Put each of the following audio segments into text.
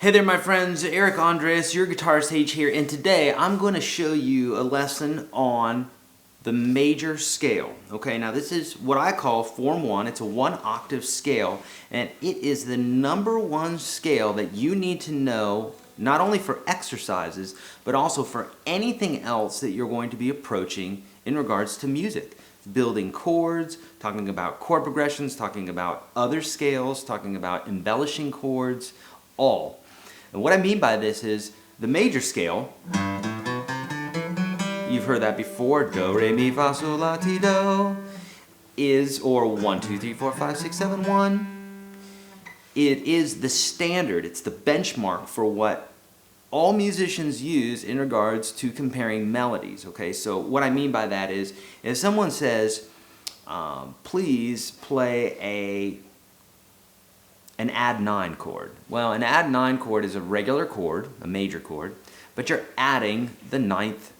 Hey there, my friends. Eric Andres, your guitar sage here, and today I'm going to show you a lesson on the major scale. Okay, now this is what I call Form 1. It's a 1-octave scale, and it is the number one scale that you need to know not only for exercises, but also for anything else that you're going to be approaching in regards to music. Building chords, talking about chord progressions, talking about other scales, talking about embellishing chords, all. And what I mean by this is the major scale, you've heard that before, do, re, mi, fa, sol, la, ti, do, is, or 1, 2, 3, 4, 5, 6, 7, 1. It is the standard, it's the benchmark for what all musicians use in regards to comparing melodies, okay? So what I mean by that is, if someone says, please play an add 9 chord. Well, an add 9 chord is a regular chord, a major chord, but you're adding the 9th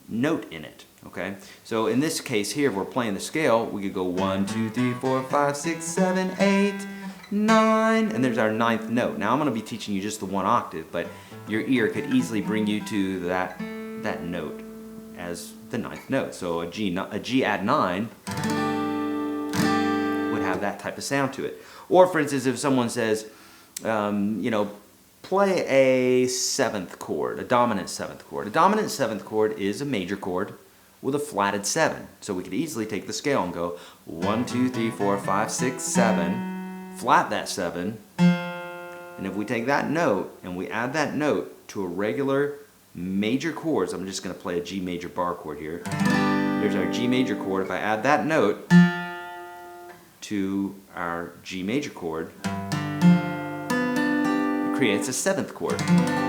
note in it, okay? So in this case here, if we're playing the scale, we could go 1, 2, 3, 4, 5, 6, 7, 8, 9, and there's our 9th note. Now I'm going to be teaching you just the 1 octave, but your ear could easily bring you to that note as the 9th note. So a G add 9 would have that type of sound to it. Or for instance, if someone says, play a 7th chord, a dominant 7th chord. A dominant 7th chord is a major chord with a flatted 7. So we could easily take the scale and go 1, 2, 3, 4, 5, 6, 7, flat that 7, and if we take that note and we add that note to a regular major chord, so I'm just going to play a G major bar chord here. There's our G major chord. If I add that note to our G major chord, it creates a 7th chord,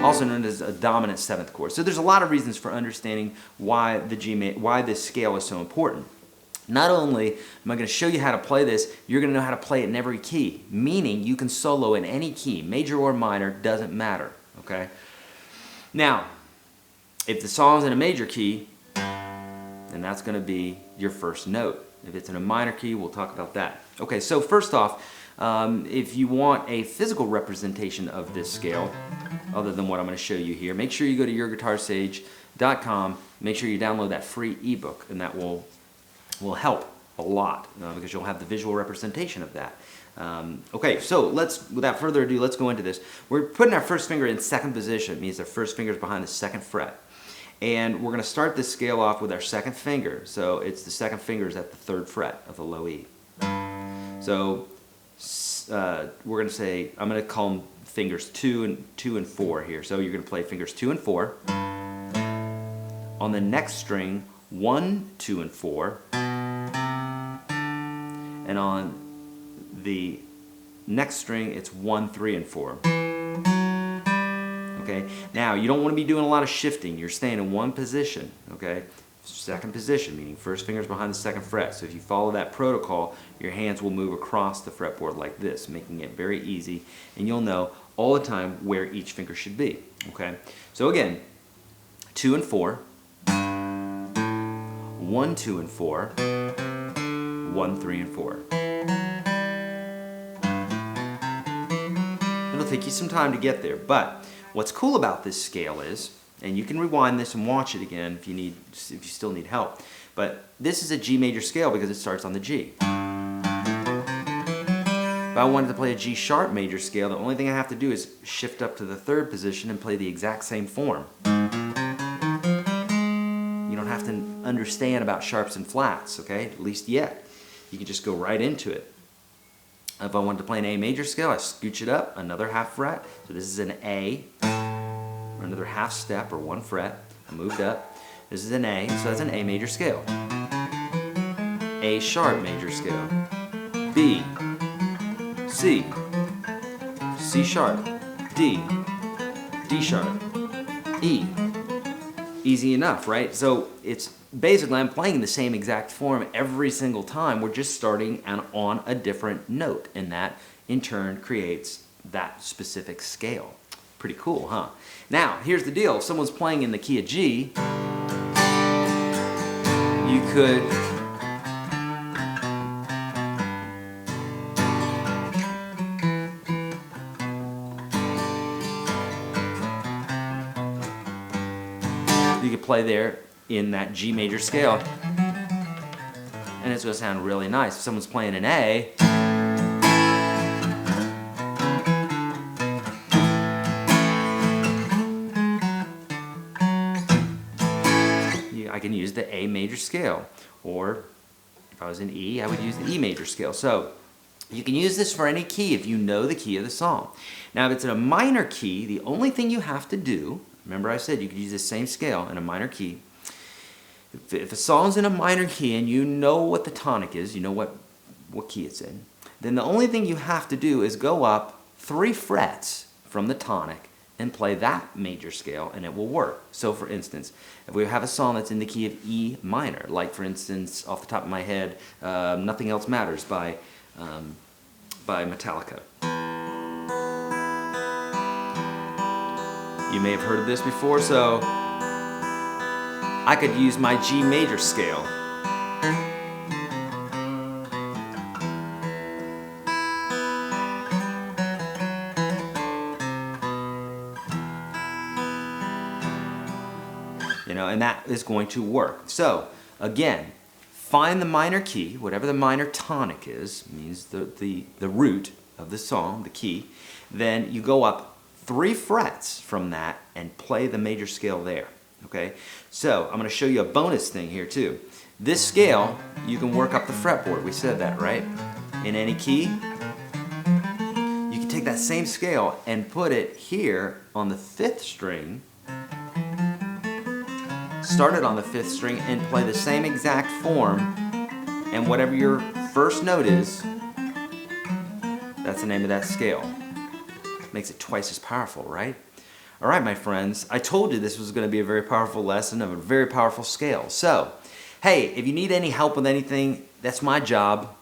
also known as a dominant 7th chord. So there's a lot of reasons for understanding why this scale is so important. Not only am I going to show you how to play this, you're going to know how to play it in every key, meaning you can solo in any key, major or minor, doesn't matter, okay? Now, if the song's in a major key, then that's going to be your first note. If it's in a minor key, we'll talk about that. Okay, so first off, if you want a physical representation of this scale, other than what I'm going to show you here, make sure you go to yourguitarsage.com, make sure you download that free ebook, and that will help a lot because you'll have the visual representation of that. Okay, so without further ado, let's go into this. We're putting our first finger in second position. It means our first finger is behind the second fret. And we're going to start this scale off with our second finger. So it's the second finger is at the 3rd fret of the low E. So we're going to say, I'm going to call them fingers 2 and 4 here. So you're going to play fingers 2 and 4. On the next string, 1, 2, and 4. And on the next string, it's 1, 3, and 4. Okay? Now, you don't want to be doing a lot of shifting. You're staying in one position, okay? Second position, meaning first finger's behind the second fret. So if you follow that protocol, your hands will move across the fretboard like this, making it very easy, and you'll know all the time where each finger should be, okay? So again, 2 and 4, 1, 2, and 4, 1, 3, and 4. It'll take you some time to get there, but what's cool about this scale is, and you can rewind this and watch it again if you still need help, but this is a G major scale because it starts on the G. If I wanted to play a G sharp major scale, the only thing I have to do is shift up to the 3rd position and play the exact same form. You don't have to understand about sharps and flats, okay? At least yet. You can just go right into it. If I wanted to play an A major scale, I scooch it up another half fret. So this is an A, or another half step or 1 fret. I moved up. This is an A, so that's an A major scale. A sharp major scale. B, C, C sharp, D, D sharp, E. Easy enough, right? So it's basically, I'm playing the same exact form every single time. We're just starting on a different note, and that in turn creates that specific scale. Pretty cool, huh? Now, here's the deal. If someone's playing in the key of G, you could could play there in that G major scale, and it's going to sound really nice. If someone's playing an A, I can use the A major scale, or if I was in E, I would use the E major scale. So you can use this for any key if you know the key of the song. Now, if it's in a minor key, the only thing you have to do, remember I said you could use the same scale in a minor key. If a song's in a minor key and you know what the tonic is, you know what key it's in, then the only thing you have to do is go up 3 frets from the tonic and play that major scale, and it will work. So for instance, if we have a song that's in the key of E minor, like for instance, off the top of my head, Nothing Else Matters by Metallica. You may have heard of this before, so I could use my G major scale. And that is going to work. So again, find the minor key, whatever the minor tonic is, means the root of the song, the key. Then you go up 3 frets from that and play the major scale there. Okay? So I'm going to show you a bonus thing here too. This scale, you can work up the fretboard. We said that, right? In any key. You can take that same scale and put it here on the 5th string. Start it on the 5th string and play the same exact form, and whatever your first note is, that's the name of that scale. Makes it twice as powerful, right? All right, my friends, I told you this was going to be a very powerful lesson of a very powerful scale. So, hey, if you need any help with anything, that's my job.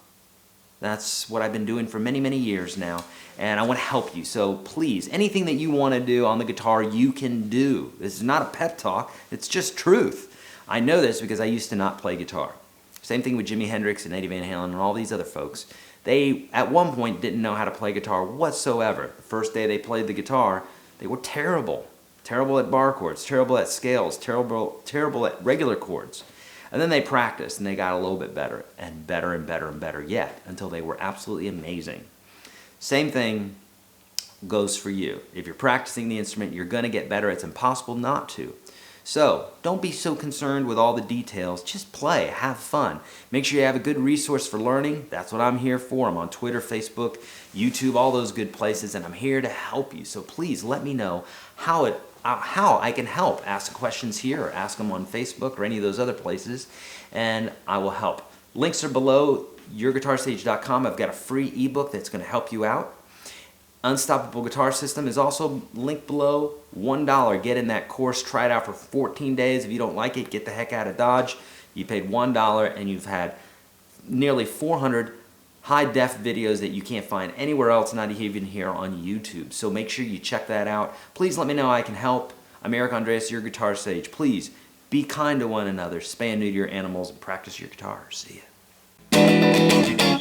That's what I've been doing for many, many years now, and I want to help you. So please, anything that you want to do on the guitar, you can do. This is not a pep talk, it's just truth. I know this because I used to not play guitar. Same thing with Jimi Hendrix and Eddie Van Halen and all these other folks. They, at one point, didn't know how to play guitar whatsoever. The first day they played the guitar, they were terrible. Terrible at bar chords, terrible at scales, terrible at regular chords. And then they practiced and they got a little bit better and better and better and better yet until they were absolutely amazing. Same thing goes for you. If you're practicing the instrument, you're going to get better. It's impossible not to. So don't be so concerned with all the details. Just play, have fun. Make sure you have a good resource for learning. That's what I'm here for. I'm on Twitter, Facebook, YouTube, all those good places, and I'm here to help you. So please let me know how I can help. Ask questions here or ask them on Facebook or any of those other places, and I will help. Links are below yourguitarstage.com. I've got a free ebook that's going to help you out. Unstoppable Guitar System is also linked below. $1. Get in that course. Try it out for 14 days. If you don't like it, get the heck out of Dodge. You paid $1 and you've had nearly 400 high-def videos that you can't find anywhere else, not even here on YouTube. So make sure you check that out. Please let me know how I can help. I'm Eric Andreas, your Guitar Sage. Please be kind to one another, spay and neuter your animals, and practice your guitar. See ya.